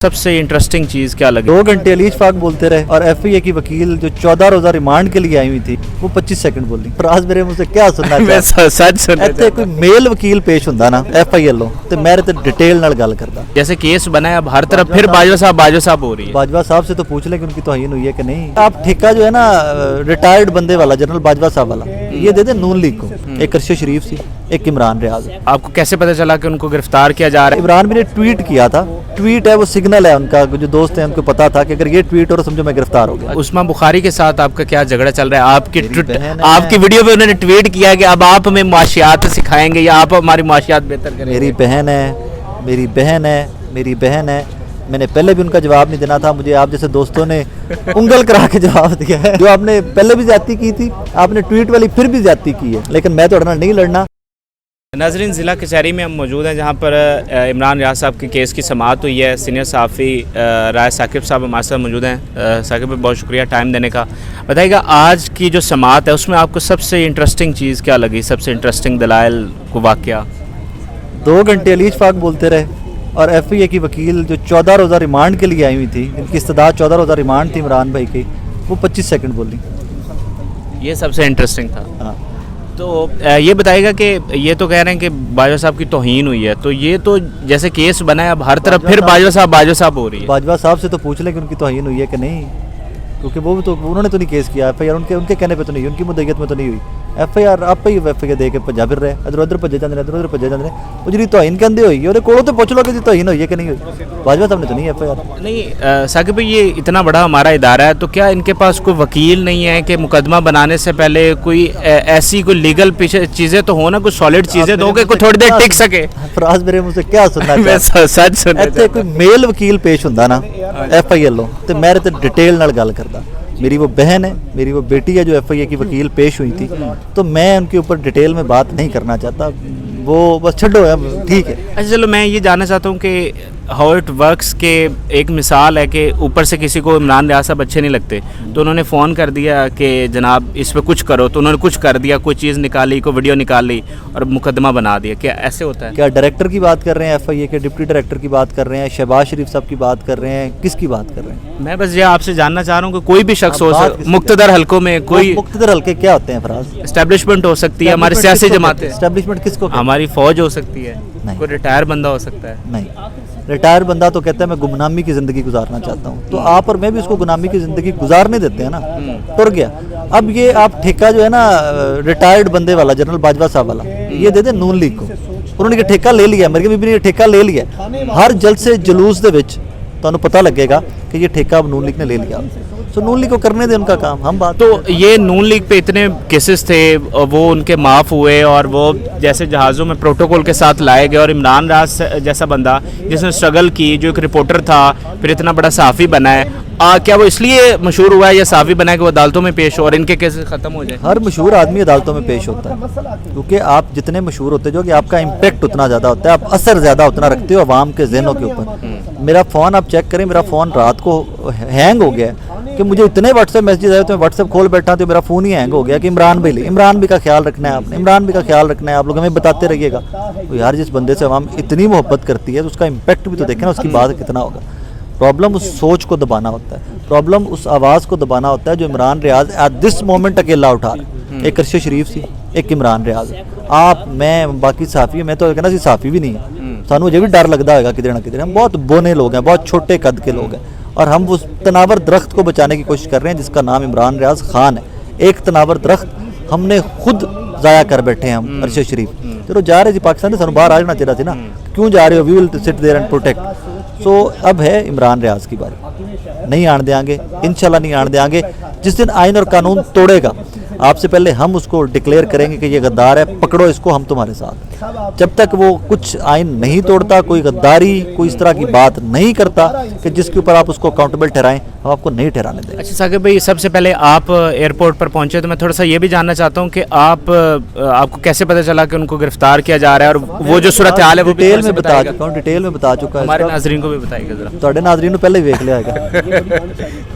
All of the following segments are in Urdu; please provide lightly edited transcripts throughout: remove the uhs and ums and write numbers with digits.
سب سے انٹرسٹنگ چیز کیا لگی؟ 2 گھنٹے علی اشفاق بولتے رہے اور ایف آئی اے کی وکیل جو 14 روزہ ریمانڈ کے لیے آئی ہوئی تھی وہ 25 سیکنڈ بولی. فراز میرے منہ سے کیا سننا سچ سن ایتھے کوئی میل وکیل پیش ہوندا نا ایف آئی اے لو تے میرے تے ڈیٹیل نال گل کردا. جیسے کیس بنا ہے اب ہر طرف پھر باجوہ صاحب ہو رہی ہے. باجوہ صاحب سے تو پوچھ لیں کہ ان کی توہین ہوئی ہے کہ نہیں. آپ ٹھیکہ جو ہے نا ریٹائرڈ بندے والا جنرل باجوہ صاحب والا یہ دے دیں نون لیگ کو. ایک ارشد شریف سی ایک عمران ریاض. آپ کو کیسے پتہ چلا کہ ان کو گرفتار کیا جا رہا ہے؟ عمران بھی نے ٹویٹ کیا تھا. ٹویٹ ہے وہ سگنل ہے ان کا, جو دوست ہیں ان کو پتا تھا کہ اگر یہ ٹویٹ ہو تو سمجھو میں گرفتار ہو گیا. عثمان بخاری کے ساتھ آپ کا کیا جھگڑا چل رہا ہے؟ آپ کی ویڈیو پہ انہوں نے ٹویٹ کیا کہ اب آپ ہمیں معاشیات سکھائیں گے یا آپ ہماری معاشیات بہتر کریں گے. میری بہن ہے. میں نے پہلے بھی ان کا جواب نہیں دینا تھا. مجھے آپ جیسے دوستوں نے انگل کرا کے جواب دیا ہے. جو آپ نے پہلے بھی زیادتی کی تھی آپ نے ٹویٹ والی پھر بھی زیادتی کی ہے, لیکن میں تو نہیں لڑنا. ناظرین, ضلع کچہری میں ہم موجود ہیں جہاں پر عمران ریاض صاحب کے کیس کی سماعت ہوئی ہے. سینئر صحافی رائے ثاقب صاحب ہمارے ساتھ موجود ہیں. ثاقب بھائی بہت شکریہ ٹائم دینے کا. بتائیے گا آج کی جو سماعت ہے اس میں آپ کو سب سے انٹرسٹنگ چیز کیا لگی, سب سے انٹرسٹنگ دلائل کو واقعہ؟ 2 گھنٹے علی اشفاق بولتے رہے اور ایف آئی اے کی وکیل جو 14 روزہ ریمانڈ کے لیے آئی ہوئی تھی, ان کی استدعا 14 روزہ ریمانڈ تھی عمران بھائی کی, وہ 25 سیکنڈ بولی. یہ سب سے انٹرسٹنگ تھا. ہاں, تو یہ بتائیے گا کہ یہ تو کہہ رہے ہیں کہ باجوہ صاحب کی توہین ہوئی ہے, تو یہ تو جیسے کیس بنا ہے اب ہر طرف پھر باجوہ صاحب ہو رہی ہے. باجوہ صاحب سے تو پوچھ لیں کہ ان کی توہین ہوئی ہے کہ نہیں, کیونکہ وہ تو انہوں نے تو نہیں کیس کیا. ایف آئی آر ان کے کہنے پہ تو نہیں ہوئی, ان کی مدعیت میں تو نہیں ہوئی. ایف آئی آر آپ ہی ایف آئی آر دے کے بھجا پھر رہے, ادھر ادھر بھجے جاندے نے. وہ جی توہین کہندے ہوئی ہے کوڑوں تو پوچھ لو کہ توہین ہوئی ہے کہ نہیں ہوئی. باجوہ صاحب نے تو نہیں ایف آئی آر. نہیں ثاقب بھائی, یہ اتنا بڑا ہمارا ادارہ ہے تو کیا ان کے پاس کوئی وکیل نہیں ہے کہ مقدمہ بنانے سے پہلے کوئی ایسی کوئی لیگل پیچھے چیزیں تو ہو نا, کوئی سالڈ چیزیں تو کہ کوئی تھوڑی دیر ٹک سکے؟ فراز میرے منہ سے کیا سننا سچ سن ایتھے کوئی میل وکیل پیش ہوندا نا ایف آئی اے لو تے میرے تے ڈیٹیل نال گل کردا. میری وہ بہن ہے, میری وہ بیٹی ہے جو ایف آئی اے کی وکیل پیش ہوئی تھی, تو میں ان کے اوپر ڈیٹیل میں بات نہیں کرنا چاہتا. وہ بس چھڈو ہے, ٹھیک ہے. اچھا چلو, میں یہ جاننا چاہتا ہوں کہ ہاؤ اٹ ورکس کے ایک مثال ہے کہ اوپر سے کسی کو عمران ریاض صاحب اچھے نہیں لگتے تو انہوں نے فون کر دیا کہ جناب اس پہ کچھ کرو, تو انہوں نے کچھ کر دیا, کوئی چیز نکالی, کوئی ویڈیو نکالی اور مقدمہ بنا دیا. کیا ایسے ہوتا ہے؟ کیا ڈائریکٹر کی بات کر رہے ہیں ایف آئی اے کے, ڈپٹی ڈائریکٹر کی بات کر رہے ہیں, شہباز شریف صاحب کی بات کر رہے ہیں, کس کی بات کر رہے ہیں؟ میں بس یہ آپ سے جاننا چاہ رہا ہوں کہ کوئی بھی شخص ہو مقتدر حلقوں میں, کوئی مقتدر حلقے کیا ہوتے ہیں فراز؟ اسٹیبلشمنٹ ہو سکتی ہے, ہماری سیاسی جماعتیں, اسٹیبلشمنٹ کس کو, ہماری فوج ہو سکتی ہے, کوئی ریٹائر بندہ ہو سکتا ہے. نہیں, ریٹائر بندہ تو کہتا ہے میں گمنامی کی زندگی گزارنا چاہتا ہوں, تو آپ اور میں بھی اس کو گمنامی کی زندگی گزارنے دیتے ہیں نا, ٹر گیا. اب یہ آپ ٹھیکہ جو ہے نا ریٹائرڈ بندے والا جنرل باجوہ صاحب والا یہ دے دیں نون لیگ کو. انہوں نے یہ ٹھیکہ لے لیا, مریم بی بی نے یہ ٹھیکہ لے لیا. ہر جلسے جلوس دے وچ تانوں پتہ لگے گا کہ یہ ٹھیکہ اب نون لیگ نے لے لیا. سو نون لیگ کو کرنے دیں ان کا کام, ہم بات. تو یہ نون لیگ پہ اتنے کیسز تھے وہ ان کے معاف ہوئے اور وہ جیسے جہازوں میں پروٹوکول کے ساتھ لائے گئے, اور عمران ریاض جیسا بندہ جس نے اسٹرگل کی, جو ایک رپورٹر تھا پھر اتنا بڑا صحافی بنا ہے, کیا وہ اس لیے مشہور ہوا ہے یا صحافی بنا ہے کہ وہ عدالتوں میں پیش ہو اور ان کے کیسز ختم ہو جائیں؟ ہر مشہور آدمی عدالتوں میں پیش ہوتا ہے, کیونکہ آپ جتنے مشہور ہوتے جو کہ آپ کا امپیکٹ اتنا زیادہ ہوتا ہے, آپ اثر زیادہ اتنا رکھتے ہو عوام کے ذہنوں کے اوپر. میرا فون آپ چیک کریں, میرا فون رات کو ہینگ ہو گیا کہ مجھے اتنے واٹس ایپ میسیجز آئے تو میں واٹس ایپ کھول بیٹھا تو میرا فون ہی ہینگ ہو گیا کہ عمران بھائی کا خیال رکھنا ہے آپ نے, عمران بھائی کا خیال رکھنا ہے, آپ لوگ ہمیں بتاتے رہیے گا. یار جس بندے سے عوام اتنی محبت کرتی ہے تو اس کا امپیکٹ بھی تو دیکھیں نا, اس کی بات کتنا ہوگا. پرابلم اس سوچ کو دبانا ہوتا ہے, پرابلم اس آواز کو دبانا ہوتا ہے جو عمران ریاض ایٹ دس مومنٹ اکیلا اٹھا رہا ہے. ایک ارشد شریف سی ایک عمران ریاض, آپ میں باقی صحافی, میں تو کہنا سی صحافی بھی نہیں ہے, سانو مجھے بھی ڈر لگتا ہوگا کدھر نہ کدھر. ہم بہت بونے لوگ ہیں, بہت چھوٹے قد کے لوگ ہیں, اور ہم اس تناور درخت کو بچانے کی کوشش کر رہے ہیں جس کا نام عمران ریاض خان ہے. ایک تناور درخت ہم نے خود ضائع کر بیٹھے ہیں ہم. ارشد شریف چلو جا رہے جی پاکستان سے, سانو باہر آ جانا چاہیے تھا نا, کیوں جا رہے ہو, وی ول سٹ دیئر اینڈ پروٹیکٹ. سو اب ہے عمران ریاض کی باری, نہیں آن دیں گے انشاءاللہ, نہیں آن دیں گے. جس دن آئین اور قانون توڑے گا آپ سے پہلے ہم اس کو ڈکلیئر کریں گے کہ یہ غدار ہے, پکڑو اس کو, ہم تمہارے ساتھ. جب تک وہ کچھ آئین نہیں توڑتا, کوئی غداری کوئی اس طرح کی بات نہیں کرتا کہ جس کے اوپر آپ اس کو اکاؤنٹیبل ٹھہرائیں, ہم آپ کو نہیں ٹھہرانے دیں. اچھا ثاقب بھائی, سب سے پہلے آپ ایئرپورٹ پر پہنچے تو میں تھوڑا سا یہ بھی جاننا چاہتا ہوں کہ آپ کو کیسے پتہ چلا کہ ان کو گرفتار کیا جا رہا ہے, اور وہ جو صورتحال ہے وہ ڈیٹیل میں بتا چکا ہوں, ڈیٹیل میں بتا چکا ہے. ہمارے ناظرین کو بھی بتائیے گا ذرا. تھوڑے ناظرین کو پہلے دیکھ لیا گا.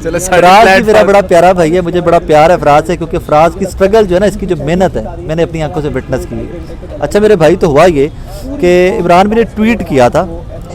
چلو, فراز بھی میرا بڑا پیارا بھائی ہے, مجھے بڑا پیار ہے فراز سے, کیونکہ فراز کی اسٹرگل جو ہے نا, اس کی جو محنت ہے میں نے اپنی آنکھوں سے وٹنس کی ہے. اچھا میرے بھائی, تو ہوا یہ کہ عمران بھی نے ٹویٹ کیا تھا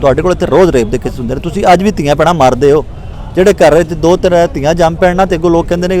ਤੁਹਾਡੇ ਕੋਲ ਇੱਥੇ ਰੋਜ਼ ਰੇਪ ਦੇ ਕੇਸ ਹੁੰਦੇ ਨੇ, ਤੁਸੀਂ ਅੱਜ ਵੀ ਧੀਆਂ ਭੈਣਾਂ ਮਾਰਦੇ ਹੋ, ਜਿਹੜੇ ਘਰ ਵਿੱਚ 2-3 ਧੀਆਂ ਜੰਮ ਪੈਣਾ ਤੇ ਅੱਗੋਂ ਲੋਕ ਕਹਿੰਦੇ ਨੇ